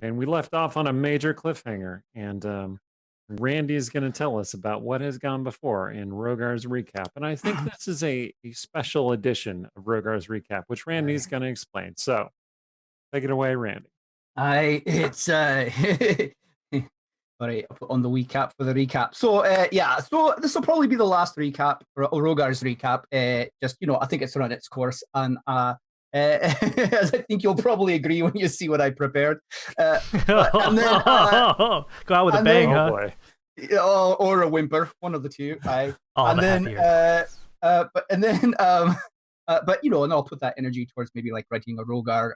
And we left off on a major cliffhanger, and Randy's going to tell us about what has gone before in Rogar's recap. And I think this is a special edition of Rogar's recap, which Randy's going to explain. So take it away, Randy. It's all right, I'll put on the recap for the recap. So so this will probably be the last recap, or Rogar's recap. Just, I think it's run its course, and as I think you'll probably agree when you see what I prepared. And then, go out with a bang, huh? Boy. Or a whimper, one of the two. And I'll put that energy towards maybe like writing a Rogar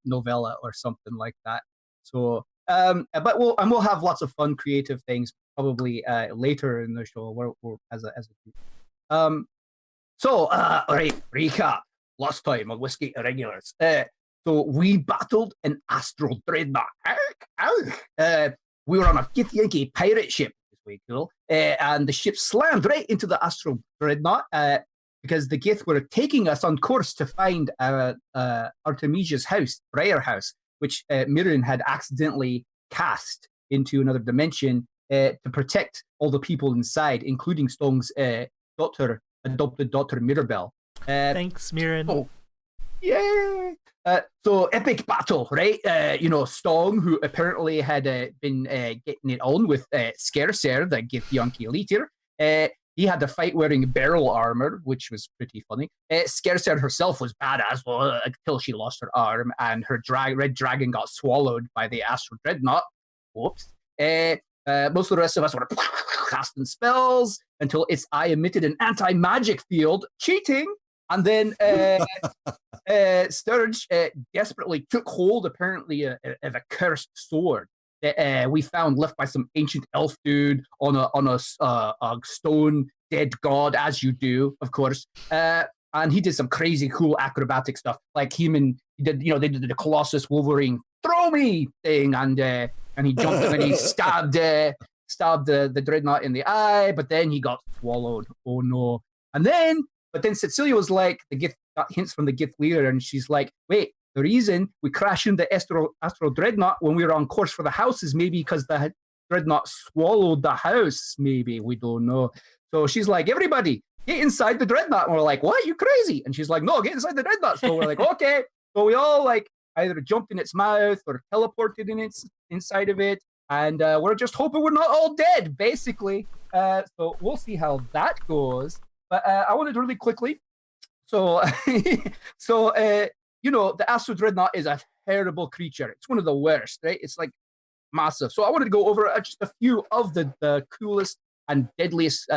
novella or something like that. So, but we'll have lots of fun, creative things probably later in the show. As a group. All right, recap. Last time on Westgate Irregulars. So we battled an Astral Dreadnought. We were on a Githyanki pirate ship. It's way cool. And the ship slammed right into the Astral Dreadnought because the Gith were taking us on course to find Artemisia's house, Briar House, which Mirren had accidentally cast into another dimension to protect all the people inside, including Stong's adopted daughter Mirabelle. Thanks, Mirren. Oh, yeah. So epic battle, right? Stong, who apparently had been getting it on with Skerser, the Githyanki leader. He had to fight wearing barrel armor, which was pretty funny. Skerser herself was badass until she lost her arm, and her red dragon got swallowed by the Astral Dreadnought. Whoops. Most of the rest of us were casting spells until its eye emitted an anti-magic field, cheating. And then Sturge desperately took hold, apparently, of a cursed sword that we found left by some ancient elf dude on a stone dead god, as you do, of course. And he did some crazy cool acrobatic stuff, like they did the Colossus Wolverine throw me thing, and he jumped and he stabbed the dreadnought in the eye, but then he got swallowed. Oh no! But then Cecilia was like, the Gith got hints from the Gith leader, and she's like, wait, the reason we crashed into Astral Dreadnought when we were on course for the house is maybe because the Dreadnought swallowed the house. Maybe, we don't know. So she's like, everybody, get inside the Dreadnought. And we're like, what? You crazy? And she's like, no, get inside the Dreadnought. So we're like, okay. So we all like either jumped in its mouth or teleported inside of it. And we're just hoping we're not all dead, basically. So we'll see how that goes. But I wanted to really quickly. So, the Astral Dreadnought is a terrible creature. It's one of the worst, right? It's like massive. So I wanted to go over just a few of the coolest and deadliest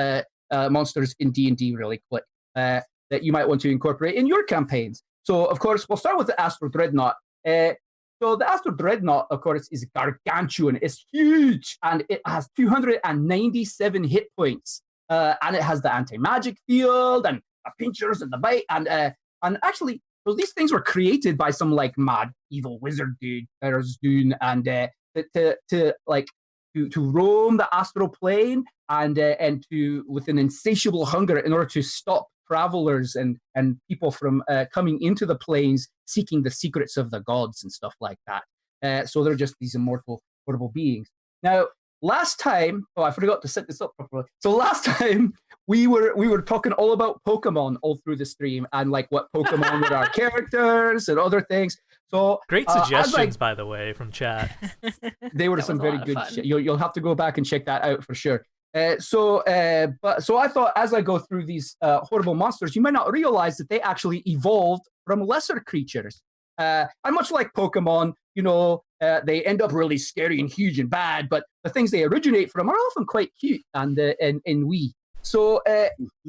monsters in D&D really quick that you might want to incorporate in your campaigns. So, of course, we'll start with the Astral Dreadnought. So the Astral Dreadnought, of course, is gargantuan. It's huge, and it has 297 hit points. And it has the anti-magic field and pinchers and the bite. And actually, so these things were created by some like mad evil wizard dude, Dune, and to roam the astral plane and to with an insatiable hunger in order to stop travelers and people from coming into the planes seeking the secrets of the gods and stuff like that. So they're just these immortal, horrible beings. Now, last time, I forgot to set this up properly. So last time we were talking all about Pokemon all through the stream and like what Pokemon were our characters and other things. So great suggestions, by the way, from chat. They were some very good shit. You'll have to go back and check that out for sure. So I thought as I go through these horrible monsters, you might not realize that they actually evolved from lesser creatures. And much like Pokemon, they end up really scary and huge and bad, but the things they originate from are often quite cute and wee. So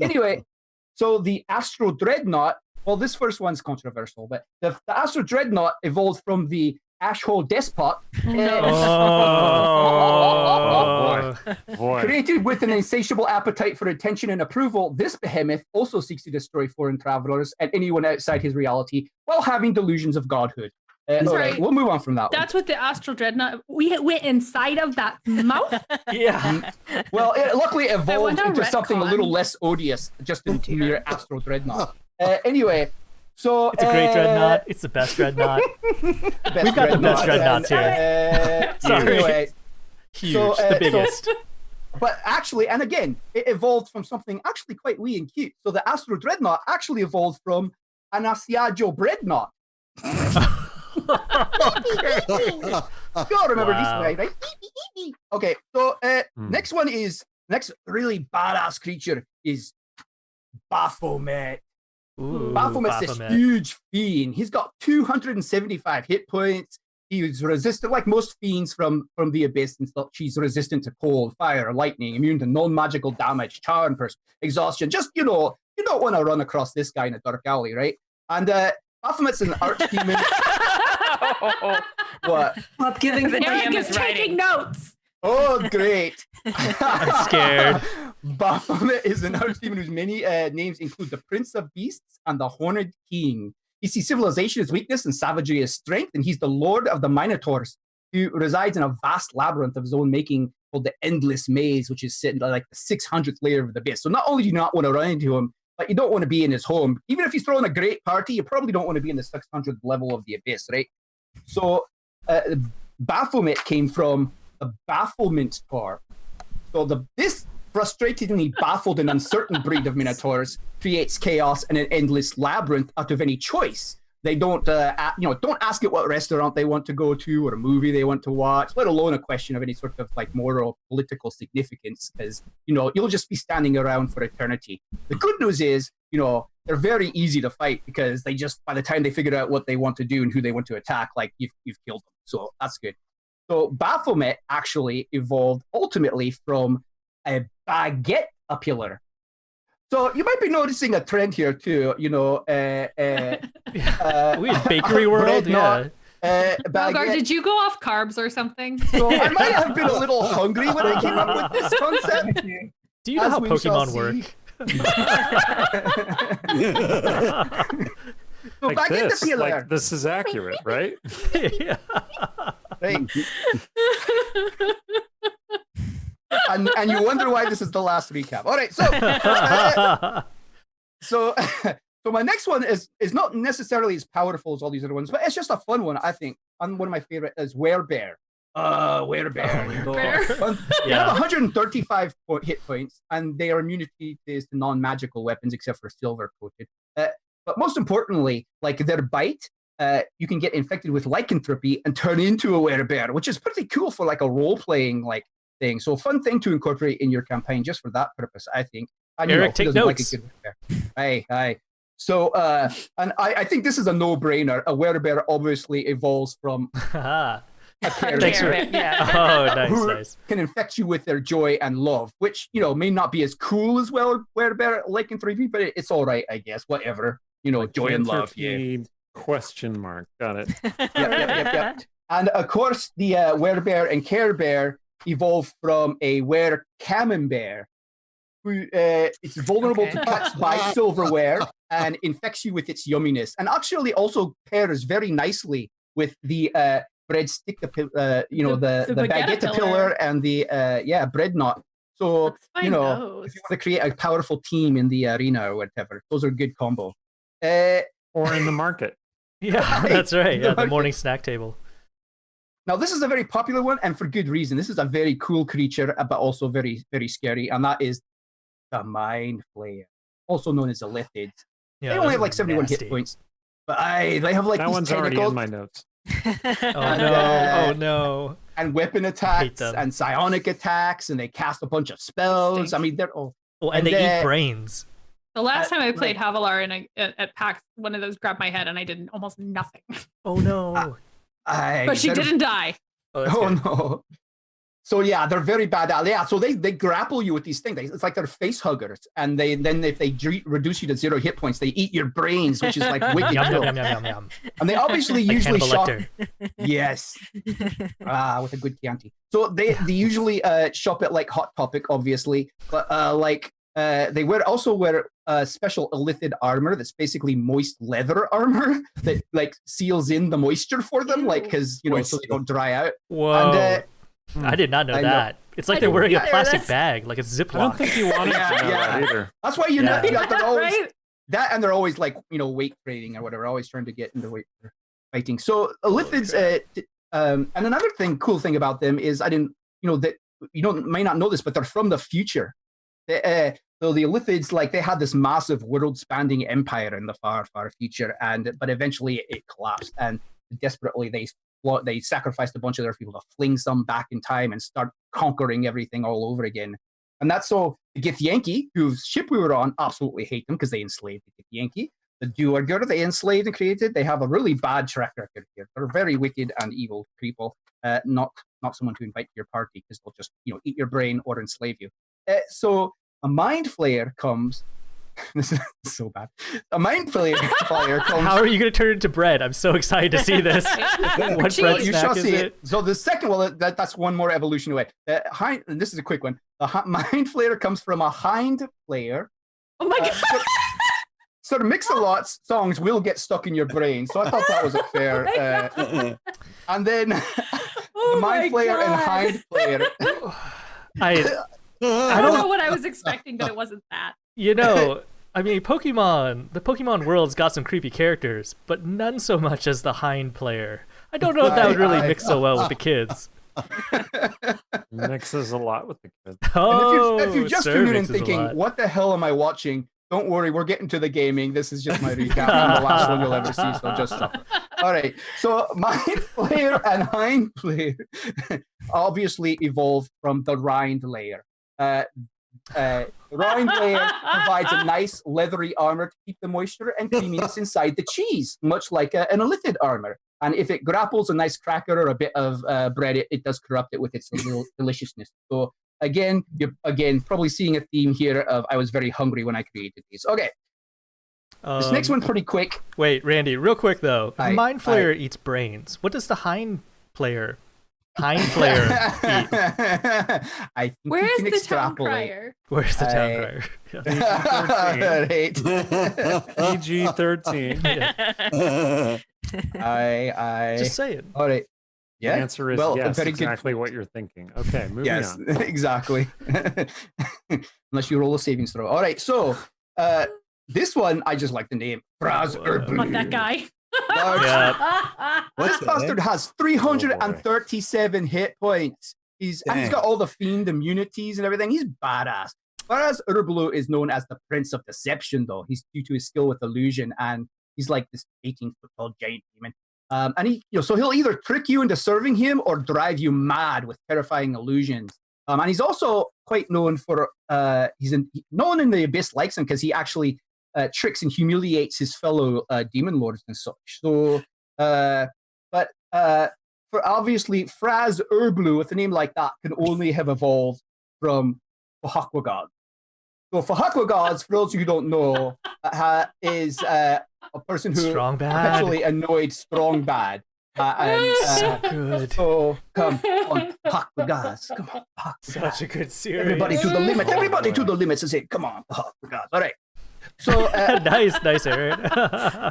anyway, so the Astral Dreadnought, well, this first one's controversial, but the Astral Dreadnought evolved from the Ashhole Despot. Boy. Created with an insatiable appetite for attention and approval, this behemoth also seeks to destroy foreign travelers and anyone outside his reality while having delusions of godhood. Right, we'll move on from that. That's what the Astral Dreadnought. We went inside of that mouth. Yeah. Well, luckily it evolved into something a little less odious, just into mere Astral Dreadnought. Anyway, So It's a great dreadnought. It's the best dreadnought. We've got the best dreadnoughts here. Sorry. Anyway, Huge, So, the biggest. but actually, and again, it evolved from something actually quite wee and cute. So the Astral Dreadnought actually evolved from an Asiago Breadnought. You all remember Wow. this, right? Okay, so next really badass creature is Baphomet. Ooh, Baphomet's this huge fiend. He's got 275 hit points. He's resistant, like most fiends from the Abyss and stuff. She's resistant to cold, fire, lightning, immune to non-magical damage, charm, exhaustion. Just, you don't want to run across this guy in a dark alley, right? And Baphomet's an archdemon. What? Stop giving the Eric is taking notes. Oh, great. I'm scared. Baphomet is an archdemon whose many names include the Prince of Beasts and the Horned King. He sees civilization as weakness and savagery as strength, and he's the Lord of the Minotaurs, who resides in a vast labyrinth of his own making called the Endless Maze, which is sitting like the 600th layer of the Abyss. So not only do you not want to run into him, but you don't want to be in his home. Even if he's throwing a great party, you probably don't want to be in the 600th level of the Abyss, right? So Baphomet came from the bafflement part. So this frustratingly baffled and uncertain breed of Minotaurs creates chaos and an endless labyrinth out of any choice. They don't ask it what restaurant they want to go to or a movie they want to watch, let alone a question of any sort of like moral political significance, because you'll just be standing around for eternity. The good news is, they're very easy to fight because they just, by the time they figure out what they want to do and who they want to attack, like you've killed them. So that's good. So Baphomet actually evolved ultimately from a baguette appealer. So you might be noticing a trend here too. We had bakery world, yeah. Rogar, did you go off carbs or something? So I might have been a little hungry when I came up with this concept. Do you know how Pokemon work? So like baguette this, appealer. like this is accurate, right? Yeah. Right. and you wonder why this is the last recap. All right, so my next one is not necessarily as powerful as all these other ones, but it's just a fun one, I think. And one of my favorite is Werebear. Werebear. They have 135 hit points, and their immunity is to non-magical weapons except for silver coated. But most importantly, like their bite, you can get infected with lycanthropy and turn into a werebear, which is pretty cool for like a role-playing like thing. So a fun thing to incorporate in your campaign just for that purpose, I think. And, Eric, take notes. Aye. So, and I think this is a no-brainer. A werebear obviously evolves from a Thanks for who nice. can infect you with their joy and love, which may not be as cool as werebear lycanthropy, but it's all right, I guess. Whatever, joy and love. Yeah. Question mark. Got it. Yep. And of course, the werebear and care bear evolved from a were-camembert, who it's vulnerable to touch by silverware and infects you with its yumminess, and actually also pairs very nicely with the breadstick, the baguette pillar and the breadnought. So if you want to create a powerful team in the arena or whatever, those are good combo. Or in the market. Yeah, that's right. Yeah, the morning snack table. Now, this is a very popular one, and for good reason. This is a very cool creature, but also very, very scary, and that is the Mind Flayer, also known as the Lithids. Yeah, they only have like 71 hit points, but they have like that these one's tentacles. already in my notes. Oh no! And weapon attacks and psionic attacks, and they cast a bunch of spells. I mean, they're all. Oh, and they eat brains. The last time I played Havilar at PAX, one of those grabbed my head and I did almost nothing. Oh no! But she didn't die. Oh no! So yeah, they're very bad. Yeah, so they grapple you with these things. It's like they're face huggers, and then if they reduce you to 0 hit points, they eat your brains, which is like wicked. Yum. And they obviously like usually shop. Yes. With a good Chianti. So they usually shop at like Hot Topic, obviously, but they also wear special illithid armor that's basically moist leather armor that like seals in the moisture for them, like because so they don't dry out. Whoa! And, I did not know that. It's like they're wearing a plastic bag, like a Ziploc. I don't think you want to know that either. That's why they're always. Right? that, and they're always like, weight training or whatever, always trying to get into weight for fighting. So Lithids, and another cool thing about them is that may not know this, but they're from the future. So the Lithids, like, they had this massive world-spanning empire in the far, far future, but eventually it collapsed, and desperately they sacrificed a bunch of their people to fling some back in time and start conquering everything all over again. And that's so the Githyanki, whose ship we were on, absolutely hate them because they enslaved the Githyanki. The Duergar they enslaved and created, they have a really bad track record here. They're very wicked and evil people, not someone to invite to your party because they'll just eat your brain or enslave you. So a Mind Flayer comes. This is so bad. A Mind Flayer comes. How are you going to turn it into bread? I'm so excited to see this. What bread you snack shall is see it? So the second one, that's one more evolution away. And this is a quick one. The Mind Flayer comes from a Hind Flayer. Oh my god! Sort of Mix-a-Lot songs will get stuck in your brain, so I thought that was a fair. And then the Mind Flayer and Hind Flayer. I don't know what I was expecting, but it wasn't that. I mean, the Pokemon world's got some creepy characters, but none so much as the Hind Player. I don't know if that would really mix so well with the kids. Mixes a lot with the kids. Oh, if you just tuned in and thinking, what the hell am I watching? Don't worry, we're getting to the gaming. This is just my recap. I'm the last one you'll ever see, so just stop. All right. So Mind Flayer and Hind Flayer obviously evolved from the Rind Layer. The Rind Layer provides a nice leathery armor to keep the moisture and creaminess inside the cheese, much like an Illithid armor. And if it grapples a nice cracker or a bit of bread, it does corrupt it with its little deliciousness. So you're probably seeing a theme here of I was very hungry when I created these. Okay. This next one pretty quick. Wait, Randy, real quick though. Mind Flayer eats brains. What does the Hind Flayer eat? I think Where's you can the town extrapolate. crier? Where's the town crier? PG-13. Just say it. All right. Yeah. The answer is yes, exactly what you're thinking. Okay, moving on. Yes, exactly. Unless you roll a savings throw. All right, so this one, I just like the name. Fraz Erblue. What, that guy? This bastard has 337 hit points. He's got all the fiend immunities and everything. He's badass. Fraz Erblue is known as the Prince of Deception, though. He's due to his skill with illusion, and he's like this 18-foot tall giant demon. And so he'll either trick you into serving him or drive you mad with terrifying illusions. And he's also quite known for no one in the Abyss likes him because he actually tricks and humiliates his fellow demon lords and such. So, for obviously Fraz Erblue with a name like that can only have evolved from Fahakwa. So Fahakwa gods, for those of you who don't know, is a person who perpetually annoyed Strong Bad. So good. So come on, Fahakwa gods. Come on, Fahakwa Such gods. a good series. Everybody to the limit. Everybody to the limits and say, come on, Fahakwa gods. All right. So nice, Aaron.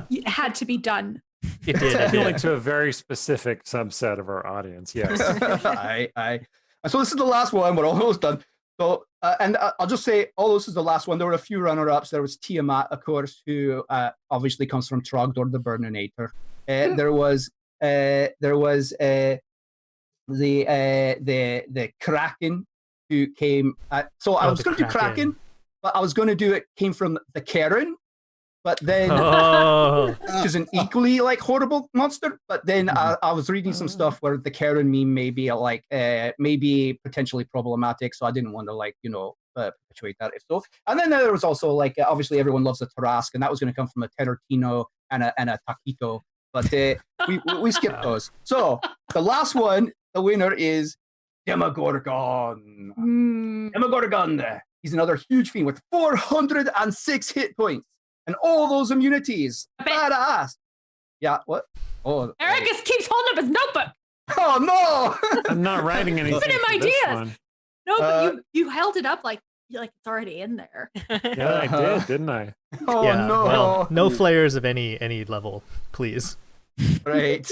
It had to be done. It did. Appealing to a very specific subset of our audience. Yes. So this is the last one. We're almost done. So, and I'll just say, this is the last one. There were a few runner-ups. There was Tiamat, of course, who obviously comes from Trogdor the Burninator. There was the Kraken, who came. So I was going to do Kraken, but I was going to do it came from the Karen, but then which is an equally like horrible monster. But then I was reading some stuff where the Karen meme may be maybe potentially problematic, so I didn't want to perpetuate that if so. And then there was also obviously everyone loves a Tarask, and that was going to come from a Terratino and a Taquito, but we skipped those. So the last one, the winner is Demogorgon. Demogorgon. He's another huge fiend with 406 hit points. And all those immunities. Badass. Yeah, what? Oh, Eric keeps holding up his notebook. Oh, no. I'm not writing anything. Put him for this ideas. one. No, but you held it up like it's already in there. Yeah, I did, didn't I? Oh, yeah, no. Well, no flares of any level, please. Right.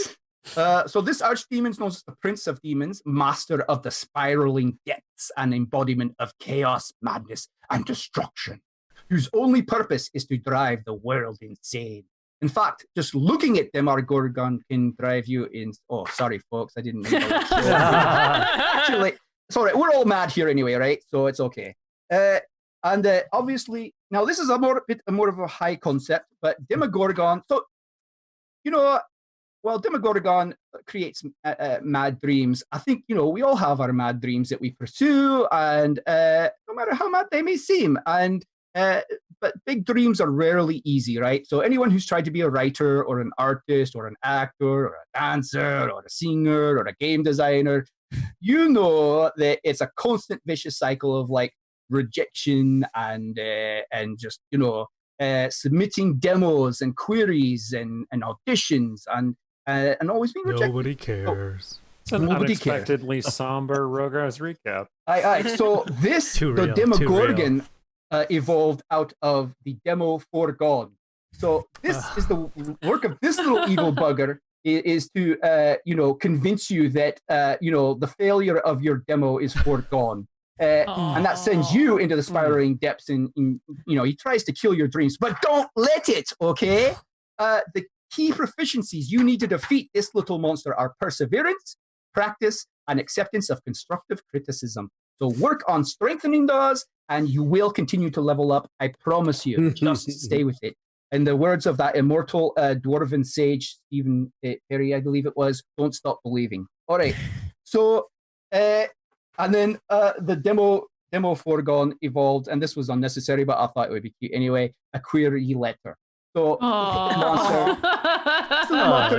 So this archdemon is known as the Prince of Demons, master of the spiraling depths and embodiment of chaos, madness, and destruction. whose only purpose is to drive the world insane. In fact, just looking at Demogorgon can drive you in. Oh, sorry, folks, I didn't mean that. Actually, it's all right. We're all mad here anyway, right? So it's okay. And obviously, now this is a bit more of a high concept, but Demogorgon. So, well, Demogorgon creates mad dreams. I think, we all have our mad dreams that we pursue, and no matter how mad they may seem. And but big dreams are rarely easy, right? So anyone who's tried to be a writer or an artist or an actor or a dancer or a singer or a game designer, you know that it's a constant vicious cycle of like rejection and just, submitting demos and queries and auditions and always being rejected. Nobody cares. It's an unexpectedly somber Rogar's recap. So this, the Demogorgon, evolved out of the Demo Foregone. So this is the work of this little evil bugger is to, convince you that, the failure of your demo is foregone. And that sends you into the spiraling depths and he tries to kill your dreams, but don't let it, okay? The key proficiencies you need to defeat this little monster are perseverance, practice, and acceptance of constructive criticism. So work on strengthening those, and you will continue to level up. I promise you. Just stay with it. In the words of that immortal dwarven sage, Stephen Perry, I believe it was, don't stop believing. All right. So, and then the demo foregone evolved, and this was unnecessary, but I thought it would be cute anyway, a query letter. So, monster.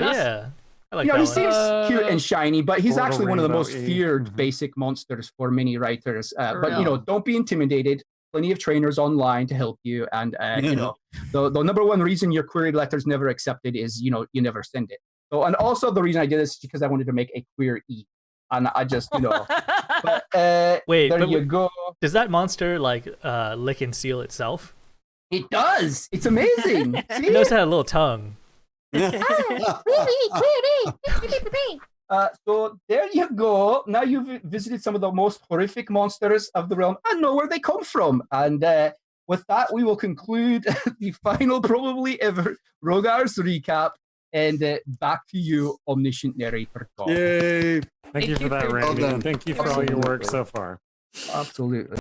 Yeah. I like that he one. seems cute and shiny, but he's Portal actually one of the Rainbow most E. feared basic monsters for many writers. But real. don't be intimidated. Plenty of trainers online to help you. And the number one reason your query letter's never accepted is you never send it. So, and also the reason I did this is because I wanted to make a queer E, and I just But Wait, there but you go. Does that monster lick and seal itself? It does. It's amazing. See? It knows how to have a little tongue. So there you go. Now you've visited some of the most horrific monsters of the realm and know where they come from. And with that, we will conclude the final, probably ever, Rogar's recap. And back to you, omniscient narrator God. Yay! Thank you for that, Thank you. Randy. Well done. Thank you for all your work so far. Absolutely.